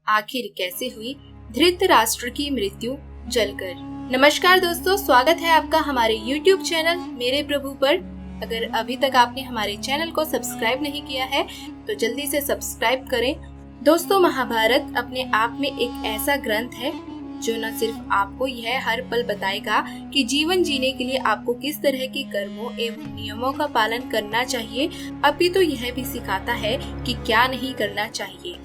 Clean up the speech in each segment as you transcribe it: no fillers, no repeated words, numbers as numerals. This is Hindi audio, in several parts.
आखिर कैसे हुई धृतराष्ट्र की मृत्यु जलकर। नमस्कार दोस्तों, स्वागत है आपका हमारे YouTube चैनल मेरे प्रभु पर। अगर अभी तक आपने हमारे चैनल को सब्सक्राइब नहीं किया है तो जल्दी से सब्सक्राइब करें। दोस्तों, महाभारत अपने आप में एक ऐसा ग्रंथ है जो न सिर्फ आपको यह हर पल बताएगा कि जीवन जीने के लिए आपको किस तरह के कर्मों एवं नियमों का पालन करना चाहिए, अपितु यह भी सिखाता है कि क्या नहीं करना चाहिए।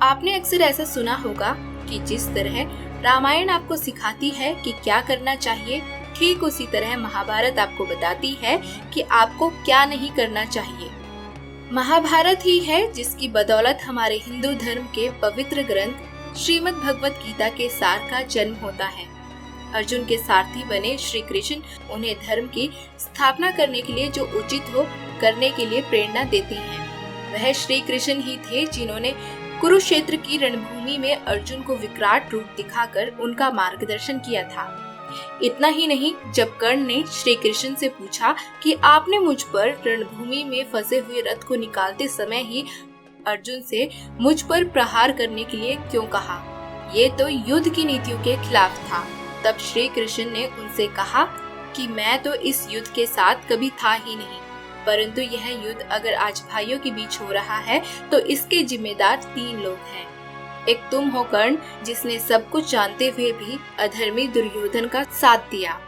आपने अक्सर ऐसा सुना होगा कि जिस तरह रामायण आपको सिखाती है कि क्या करना चाहिए, ठीक उसी तरह महाभारत आपको बताती है कि आपको क्या नहीं करना चाहिए। महाभारत ही है जिसकी बदौलत हमारे हिंदू धर्म के पवित्र ग्रंथ श्रीमद् भगवत गीता के सार का जन्म होता है। अर्जुन के सारथी बने श्री कृष्ण उन्हें धर्म की स्थापना करने के लिए जो उचित हो करने के लिए प्रेरणा देते हैं। वह श्री कृष्ण ही थे जिन्होंने कुरुक्षेत्र की रणभूमि में अर्जुन को विकराट रूप दिखाकर उनका मार्गदर्शन किया था। इतना ही नहीं, जब कर्ण ने श्री कृष्ण से पूछा कि आपने मुझ पर रणभूमि में फंसे हुए रथ को निकालते समय ही अर्जुन से मुझ पर प्रहार करने के लिए क्यों कहा, ये तो युद्ध की नीतियों के खिलाफ था। तब श्री कृष्ण ने उनसे कहा कि मैं तो इस युद्ध के साथ कभी था ही नहीं, परंतु यह युद्ध अगर आज भाइयों के बीच हो रहा है तो इसके जिम्मेदार 3 लोग हैं। एक तुम हो कर्ण, जिसने सब कुछ जानते हुए भी अधर्मी दुर्योधन का साथ दिया।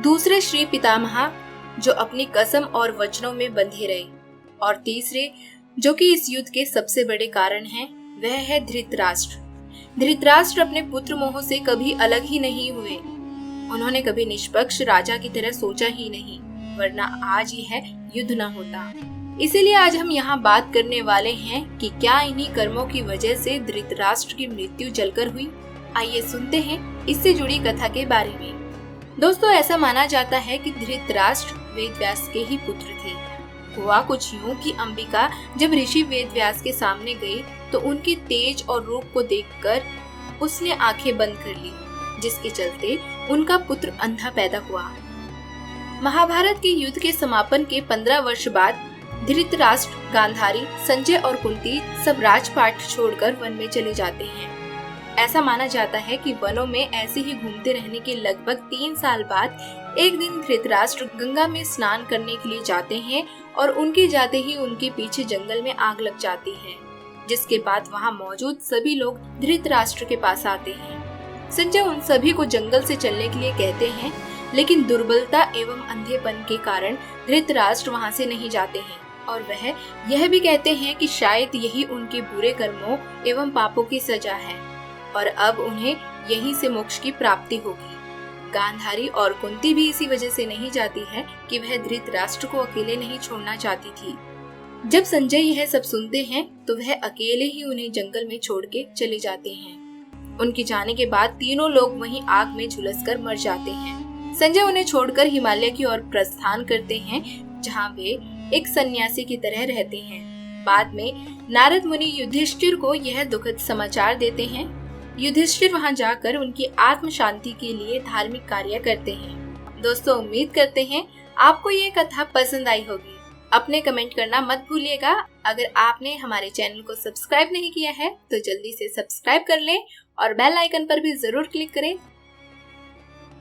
दूसरे श्री पितामह, जो अपनी कसम और वचनों में बंधे रहे। और तीसरे, जो कि इस युद्ध के सबसे बड़े कारण हैं, वह है धृतराष्ट्र। धृतराष्ट्र अपने पुत्र मोह से कभी अलग ही नहीं हुए। उन्होंने कभी निष्पक्ष राजा की तरह सोचा ही नहीं, वरना आज यह युद्ध न होता। इसीलिए आज हम यहाँ बात करने वाले हैं कि क्या इन्हीं कर्मों की वजह से धृतराष्ट्र की मृत्यु जलकर हुई। आइए सुनते हैं इससे जुड़ी कथा के बारे में। दोस्तों, ऐसा माना जाता है कि धृतराष्ट्र वेदव्यास के ही पुत्र थे। हुआ कुछ यूं कि अंबिका जब ऋषि वेदव्यास के सामने गई तो उनके तेज और रूप को देखकर उसने आंखें बंद कर ली, जिसके चलते उनका पुत्र अंधा पैदा हुआ। महाभारत के युद्ध के समापन के 15 वर्ष बाद धृतराष्ट्र, गांधारी, संजय और कुंती सब राजपाट छोड़कर वन में चले जाते हैं। ऐसा माना जाता है कि वनों में ऐसे ही घूमते रहने के लगभग 3 साल बाद एक दिन धृतराष्ट्र गंगा में स्नान करने के लिए जाते हैं और उनके जाते ही उनके पीछे जंगल में आग लग जाती है, जिसके बाद वहाँ मौजूद सभी लोग धृतराष्ट्र के पास आते हैं। संजय उन सभी को जंगल से चलने के लिए कहते हैं, लेकिन दुर्बलता एवं अंधेपन के कारण धृतराष्ट्र वहाँ से नहीं जाते हैं और वह यह भी कहते हैं कि शायद यही उनके बुरे कर्मों एवं पापों की सजा है और अब उन्हें यहीं से मोक्ष की प्राप्ति होगी। गांधारी और कुंती भी इसी वजह से नहीं जाती है कि वह धृतराष्ट्र को अकेले नहीं छोड़ना चाहती थी। जब संजय यह सब सुनते हैं तो वह अकेले ही उन्हें जंगल में छोड़ के चले जाते हैं। उनके जाने के बाद तीनों लोग वहीं आग में झुलसकर मर जाते हैं। संजय उन्हें छोड़कर हिमालय की ओर प्रस्थान करते हैं, जहाँ वे एक सन्यासी की तरह रहते हैं। बाद में नारद मुनि युधिष्ठिर को यह दुखद समाचार देते हैं। युधिष्ठिर वहां जाकर उनकी आत्म शांति के लिए धार्मिक कार्य करते हैं। दोस्तों, उम्मीद करते हैं आपको ये कथा पसंद आई होगी। अपने कमेंट करना मत भूलिएगा। अगर आपने हमारे चैनल को सब्सक्राइब नहीं किया है तो जल्दी से सब्सक्राइब कर लें और बेल आइकन पर भी जरूर क्लिक करें